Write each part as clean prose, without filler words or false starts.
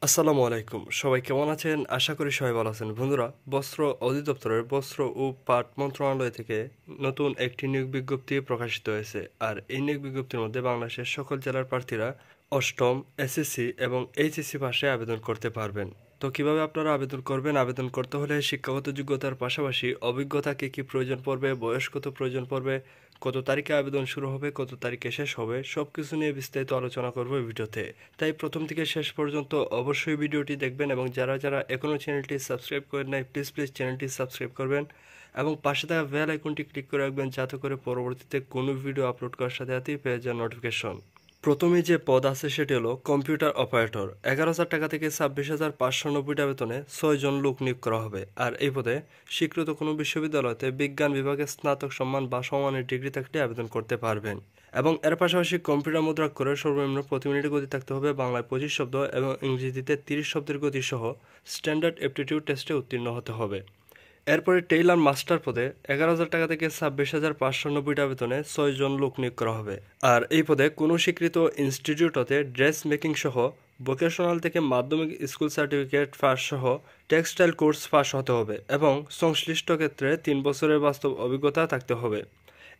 আসসালামু আলাইকুম। সবাই কেমন আছেন? আশা করি সবাই ভালো আছেন। বন্ধুরা, বস্ত্র অধিদপ্তরের বস্ত্র ও পাট মন্ত্রণালয় থেকে নতুন একটি নিয়োগ বিজ্ঞপ্তি প্রকাশিত হয়েছে। আর এই নিয়োগ বিজ্ঞপ্তির মধ্যে বাংলাদেশের সকল জেলার প্রার্থীরা অষ্টম, এসএসসি এবং এইচএসসি পাশে আবেদন করতে পারবেন। তো কিভাবে আপনারা আবেদন করবেন? আবেদন করতে হলে শিক্ষাগত যোগ্যতার পাশাপাশি অভিজ্ঞতা কি প্রয়োজন পড়বে, বয়স কত প্রয়োজন পড়বে, কত তারিখে আবেদন শুরু হবে, কত তারিখে শেষ হবে, সবকিছু নিয়ে বিস্তারিত আলোচনা করব এই ভিডিওতে। তাই প্রথম থেকে শেষ পর্যন্ত অবশ্যই ভিডিওটি দেখবেন এবং যারা যারা এখনও চ্যানেলটি সাবস্ক্রাইব করেন নাই প্লিজ চ্যানেলটি সাবস্ক্রাইব করবেন এবং পাশে থাকা বেল আইকনটি ক্লিক করে রাখবেন যাতে করে পরবর্তীতে কোনো ভিডিও আপলোড করার সাথে সাথেই পেয়ে যান নোটিফিকেশন। প্রথমে যে পদ আছে সেটি হলো কম্পিউটার অপারেটর। 11,000 টাকা থেকে 26,590 বেতনে 6 জন লোক নিয়োগ করা হবে। আর এই পদে স্বীকৃত কোনো বিশ্ববিদ্যালয়তে বিজ্ঞান বিভাগে স্নাতক সম্মান বা সমমানের ডিগ্রি থাকলে আবেদন করতে পারবেন। এবং এর পাশাপাশি কম্পিউটার মুদ্রাক্ষরের সর্বনিম্ন প্রতি মিনিটে গতি থাকতে হবে বাংলায় 25 শব্দ এবং ইংরেজিতে 30 শব্দের গতি সহ স্ট্যান্ডার্ড অ্যাপটিটিউড টেস্টে উত্তীর্ণ হতে হবে। এরপরে টেইলার মাস্টার পদে 11,000 টাকা থেকে 26,590 বেতনে 6 জন লোক নিয়োগ করা হবে। আর এই পদে কোনো স্বীকৃত ইনস্টিটিউট হতে ড্রেস মেকিং সহ ভোকেশনাল থেকে মাধ্যমিক স্কুল সার্টিফিকেট পাস সহ টেক্সটাইল কোর্স পাস হতে হবে এবং সংশ্লিষ্ট ক্ষেত্রে 3 বছরের বাস্তব অভিজ্ঞতা থাকতে হবে।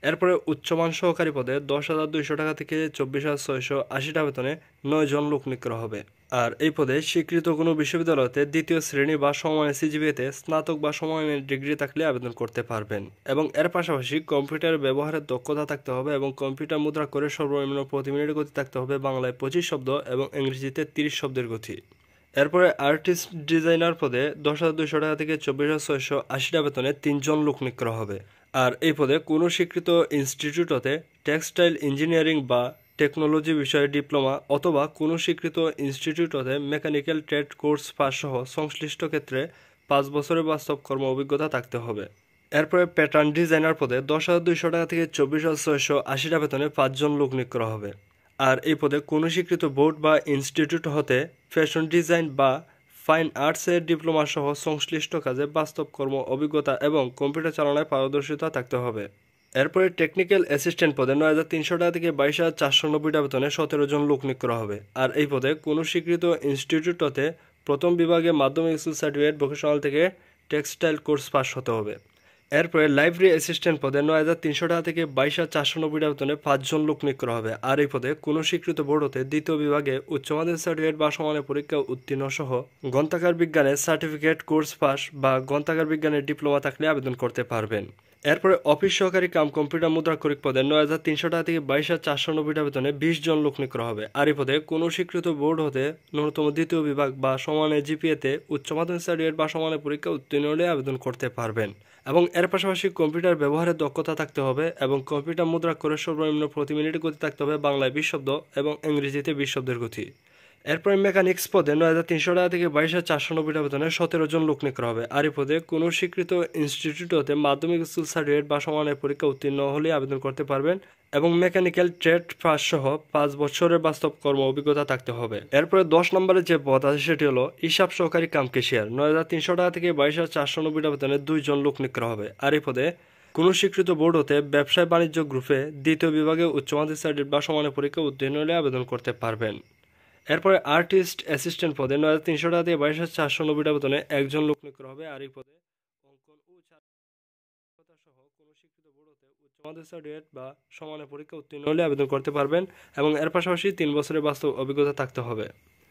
এরপরে উচ্চমান সহকারী পদে 10,200 টাকা থেকে 24,680 টাকা বেতনে 9 জন লোক নিয়োগ করা হবে। আর এই পদে স্বীকৃত কোনো বিশ্ববিদ্যালয়তে দ্বিতীয় শ্রেণী বা সমমানের সিজিপিএতে স্নাতক বা সমমানের ডিগ্রি থাকলে আবেদন করতে পারবেন এবং এর পাশাপাশি কম্পিউটার ব্যবহারের দক্ষতা থাকতে হবে এবং কম্পিউটার মুদ্রা করে সর্বনিম্ন প্রতি মিনিটে গতি থাকতে হবে বাংলায় 25 শব্দ এবং ইংরেজিতে 30 শব্দের গতি। এরপরে আর্টিস্ট ডিজাইনার পদে 10,200 টাকা থেকে 24,680 টাকা বেতনে 3 জন লোক নিয়োগ করা হবে। আর এই পদে কোনো স্বীকৃত ইনস্টিটিউট হতে টেক্সটাইল ইঞ্জিনিয়ারিং বা টেকনোলজি বিষয়ে ডিপ্লোমা অথবা কোনো স্বীকৃত ইনস্টিটিউট হতে মেকানিক্যাল ট্রেড কোর্স পাস সহ সংশ্লিষ্ট ক্ষেত্রে 5 বছরের বাস্তব কর্ম অভিজ্ঞতা থাকতে হবে। এরপরে প্যাটার্ন ডিজাইনার পদে 10,200 টাকা থেকে 24,680 টাকা বেতনে 5 জন লোক নিয়োগ করা হবে। আর এই পদে কোনো স্বীকৃত বোর্ড বা ইনস্টিটিউট হতে ফ্যাশন ডিজাইন বা ফাইন আর্টসের ডিপ্লোমা সহ সংশ্লিষ্ট কাজে বাস্তব কর্ম অভিজ্ঞতা এবং কম্পিউটার চালনায় পারদর্শিতা থাকতে হবে। এরপরে টেকনিক্যাল অ্যাসিস্ট্যান্ট পদে 9,300 টাকা থেকে 22,490 টাকা বেতনে 17 জন লোক নিয়োগ করা হবে। আর এই পদে কোনো স্বীকৃত ইনস্টিটিউট হতে প্রথম বিভাগে মাধ্যমিক স্কুল সার্টিফিকেট ভোকেশনাল থেকে টেক্সটাইল কোর্স পাস হতে হবে। এরপরে লাইব্রেরি অ্যাসিস্ট্যান্ট পদে 9,300 টাকা থেকে 22,490 টাকা বেতনে 5 জন লোক নিয়োগ করা হবে। আর এই পদে কোনো স্বীকৃত বোর্ড হতে দ্বিতীয় বিভাগে উচ্চ মাধ্যমিক সার্টিফিকেট বা সমানের পরীক্ষা উত্তীর্ণ সহ গ্রন্থাগার বিজ্ঞানের সার্টিফিকেট কোর্স পাস বা গ্রন্থাগার বিজ্ঞানের ডিপ্লোমা থাকলে আবেদন করতে পারবেন। এরপরে অফিস সহকারী কাম কম্পিউটার মুদ্রাক্ষরিক পদে 9,300 টাকা থেকে 22,490 টাকা বেতনে 20 জন লোক নিয়োগ করা হবে। আর এই পদে কোনো স্বীকৃত বোর্ড হতে ন্যূনতম দ্বিতীয় বিভাগ বা সমানের জিপিএতে উচ্চ মাধ্যমিক সার্টিফিকেট বা সমানের পরীক্ষা উত্তীর্ণ হলে আবেদন করতে পারবেন এবং এর পাশাপাশি কম্পিউটার ব্যবহারের দক্ষতা থাকতে হবে এবং কম্পিউটার মুদ্রাক্ষরের সর্বনিম্ন প্রতি মিনিটে গতি থাকতে হবে বাংলায় 20 শব্দ এবং ইংরেজিতে 20 শব্দের গতি। এরপরে মেকানিক্স পদে 9,300 টাকা থেকে 22,490 টাকা বেতনে 17 জন লোক নিয়োগ করা হবে। আর এই পদে কোনো স্বীকৃত ইনস্টিটিউট হতে মাধ্যমিক স্কুল সার্টিফিকেট বা সমানের পরীক্ষা উত্তীর্ণ হলে আবেদন করতে পারবেন এবং মেকানিক্যাল ট্রেড পাস সহ 5 বছরের বাস্তব কর্ম অভিজ্ঞতা থাকতে হবে। এরপরে 10 নম্বরের যে পদ আছে সেটি হলো হিসাব সহকারী কাম ক্যাশিয়ার। 9,300 টাকা থেকে 22,490 টাকা বেতনে 2 জন লোক নিয়োগ করা হবে। আর এই পদে কোনো স্বীকৃত বোর্ড হতে ব্যবসায় বাণিজ্য গ্রুপে দ্বিতীয় বিভাগে উচ্চ মাধ্যমিক সার্টিফিকেট বা সমানের পরীক্ষা উত্তীর্ণ হলে আবেদন করতে পারবেন। এরপরে আর্টিস্ট অ্যাসিস্ট্যান্ট পদে 9,300 টাকা থেকে 22,490 টাকা বেতনে 1 জন লোক নিয়োগ করা হবে। আর এই পদে অঙ্কন ও চারুকলা সহ কোনো স্বীকৃত বোর্ড হতে উচ্চ মাধ্যমিক সার্টিফিকেট বা সমানের পরীক্ষা উত্তীর্ণ হলে আবেদন করতে পারবেন এবং এর পাশাপাশি 3 বছরের বাস্তব অভিজ্ঞতা থাকতে হবে।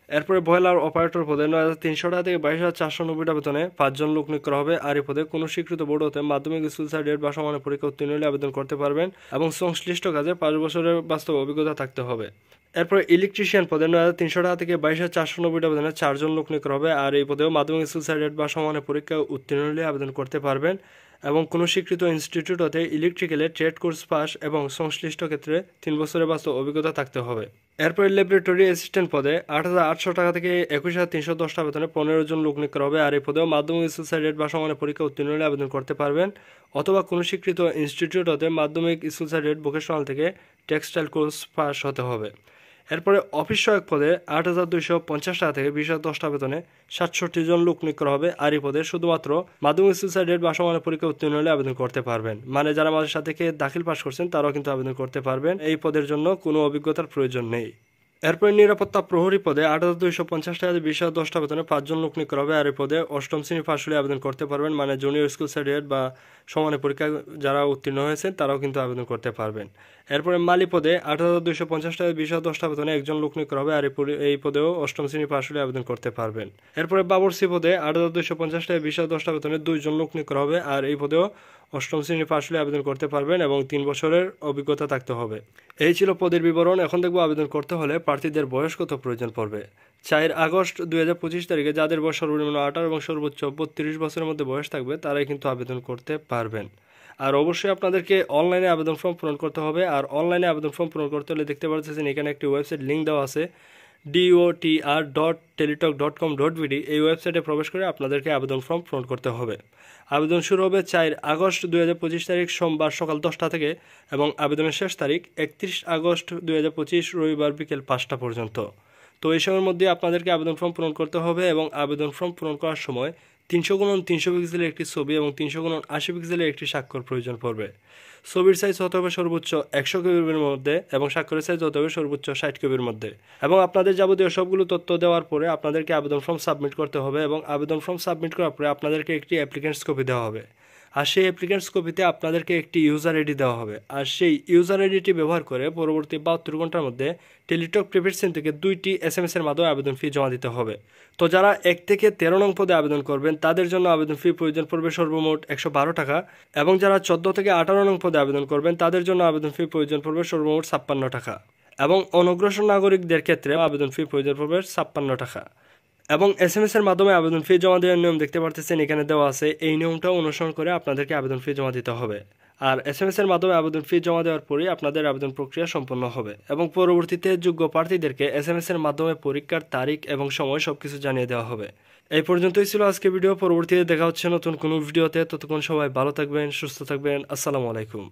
এরপরে বয়লার অপারেটর পদে 9,300 টাকা থেকে 22,490 টাকা বেতনে 5 জন লোক নিয়োগ করা হবে। আর এই পদে কোনো স্বীকৃত বোর্ড হতে মাধ্যমিক স্কুল সার্টিফিকেট বা সমানের পরীক্ষা উত্তীর্ণ হলে আবেদন করতে পারবেন এবং সংশ্লিষ্ট কাজে 5 বছরের বাস্তব অভিজ্ঞতা থাকতে হবে। এরপরে ইলেকট্রিশিয়ান পদে 9,300 টাকা থেকে 22,490 টাকা বেতনে 4 জন লোক নিয়োগ করা হবে। আর এই পদেও মাধ্যমিক স্কুল সার্টিফিকেট বা সমানের পরীক্ষা উত্তীর্ণ হলে আবেদন করতে পারবেন এবং কোনো স্বীকৃত ইনস্টিটিউট হতে ইলেকট্রিক্যালে ট্রেড কোর্স পাস এবং সংশ্লিষ্ট ক্ষেত্রে 3 বছরের বাস্তব অভিজ্ঞতা থাকতে হবে। এরপরে ল্যাবরেটরি অ্যাসিস্ট্যান্ট পদে 8,800 টাকা থেকে 21,310 টাকা বেতনে 15 জন লোক নিয়োগ করা হবে। আর এই পদেও মাধ্যমিক স্কুল সার্টিফিকেট বা সমানের পরীক্ষা উত্তীর্ণ হলে আবেদন করতে পারবেন অথবা কোনো স্বীকৃত ইনস্টিটিউট হতে মাধ্যমিক স্কুল সার্টিফিকেট ভোকেশনাল থেকে টেক্সটাইল কোর্স পাস হতে হবে। এরপরে অফিস সহায়ক পদে 8,250 টাকা থেকে 20,010 টাকা বেতনে 67 জন লোক নিয়োগ করা হবে। আর এই পদে শুধুমাত্র মাধ্যমিক স্কুল সার্টিফিকেট বা সমানের পরীক্ষা উত্তীর্ণ হলে আবেদন করতে পারবেন, মানে যারা আমাদের সাথে দাখিল পাস করছেন তারাও কিন্তু আবেদন করতে পারবেন। এই পদের জন্য কোনো অভিজ্ঞতার প্রয়োজন নেই। এরপরে নিরাপত্তা প্রহরী পদে ৮,২৫০ টাকা দিয়ে ২০,০১০ বেতনে ৫ জন লোক নিয়োগ করা হবে। আর এই পদে অষ্টম শ্রেণী পাশ হলে আবেদন করতে পারবেন, মানে জুনিয়র স্কুল সার্টিফিকেট বা সমানের পরীক্ষা যারা উত্তীর্ণ হয়েছেন তারাও কিন্তু আবেদন করতে পারবেন। এরপরে মালি পদে ৮,২৫০ টাকা ২০,০১০ বেতনে একজন লোক নিয়োগ করা হবে। আর এই পদেও অষ্টম শ্রেণী পাশ হলে আবেদন করতে পারবেন। এরপরে বাবরসি পদে ৮,২৫০ টাকা ২০,০১০ বেতনে ২ জন লোক নিয়োগ করা হবে। আর এই পদেও অষ্টম শ্রেণী পাশ হলে আবেদন করতে পারবেন এবং ৩ বছরের অভিজ্ঞতা থাকতে হবে। এই ছিল পদের বিবরণ। এখন দেখব আবেদন করতে হলে প্রার্থীদের বয়স কত প্রয়োজন পড়বে। ৪ আগস্ট ২০২৫ তারিখে যাদের বয়স সর্বনিম্ন ১৮ এবং সর্বোচ্চ ৩২ বছরের মধ্যে বয়স থাকবে তারাই কিন্তু আবেদন করতে পারবেন। আর অবশ্যই আপনাদেরকে অনলাইনে আবেদন ফর্ম পূরণ করতে হবে। আর অনলাইনে আবেদন ফর্ম পূরণ করতে হলে দেখতে পাচ্ছেন এখানে একটি ওয়েবসাইট লিঙ্ক দেওয়া আছে, dotr.teletalk.com.bd। এই ওয়েবসাইটে প্রবেশ করে আপনাদেরকে আবেদন ফর্ম পূরণ করতে হবে। আবেদন শুরু হবে ৪ আগস্ট ২০২৫ তারিখ সোমবার সকাল ১০টা থেকে এবং আবেদনের শেষ তারিখ ৩১ আগস্ট ২০২৫ রবিবার বিকেল ৫টা পর্যন্ত। তো এই সময়ের মধ্যে আপনাদেরকে আবেদন ফর্ম পূরণ করতে হবে এবং আবেদন ফর্ম পূরণ করার সময় ৩০০x৩০০ পিক্সেলের একটি ছবি এবং ৩০০x৮০ পিক্সেলের একটি স্বাক্ষর প্রয়োজন পড়বে। ছবির সাইজ হতে হবে সর্বোচ্চ ১০০ কেবির মধ্যে এবং স্বাক্ষরের সাইজ হতে হবে সর্বোচ্চ ৬০ কেবির মধ্যে। এবং আপনাদের যাবতীয় সবগুলো তথ্য দেওয়ার পরে আপনাদেরকে আবেদন ফর্ম সাবমিট করতে হবে এবং আবেদন ফর্ম সাবমিট করার পরে আপনাদেরকে একটি অ্যাপ্লিকেন্টস কপি দেওয়া হবে। আর সেই অ্যাপ্লিকেন্টস কপিতে আপনাদেরকে একটি ইউজার আইডি দেওয়া হবে। আর সেই ইউজার আইডিটি ব্যবহার করে পরবর্তী ৭২ ঘন্টার মধ্যে টেলিটক প্রিপেড সিম থেকে ২টি SMS-এর মাধ্যমে আবেদন ফি জমা দিতে হবে। তো যারা ১ থেকে ১৩ নং পদে আবেদন করবেন তাদের জন্য আবেদন ফি প্রয়োজন পড়বে সর্বমোট ১১২ টাকা এবং যারা ১৪ থেকে ১৮ নং পদে আবেদন করবেন তাদের জন্য আবেদন ফি প্রয়োজন পড়বে সর্বমোট ৫৬ টাকা এবং অনগ্রসর নাগরিকদের ক্ষেত্রে আবেদন ফি প্রয়োজন পড়বে ৫৬ টাকা। এবং SMS-এর মাধ্যমে আবেদন ফি জমা দেওয়ার নিয়ম দেখতে পারতেছেন এখানে দেওয়া আছে। এই নিয়মটা অনুসরণ করে আপনাদেরকে আবেদন ফি জমা দিতে হবে। আর SMS-এর মাধ্যমে আবেদন ফি জমা দেওয়ার পরেই আপনাদের আবেদন প্রক্রিয়া সম্পন্ন হবে এবং পরবর্তীতে যোগ্য প্রার্থীদেরকে SMS-এর মাধ্যমে পরীক্ষার তারিখ এবং সময় সবকিছু জানিয়ে দেওয়া হবে। এই পর্যন্তই ছিল আজকে ভিডিও। পরবর্তীতে দেখা হচ্ছে নতুন কোনো ভিডিওতে। ততক্ষণ সবাই ভালো থাকবেন, সুস্থ থাকবেন। আসসালামু আলাইকুম।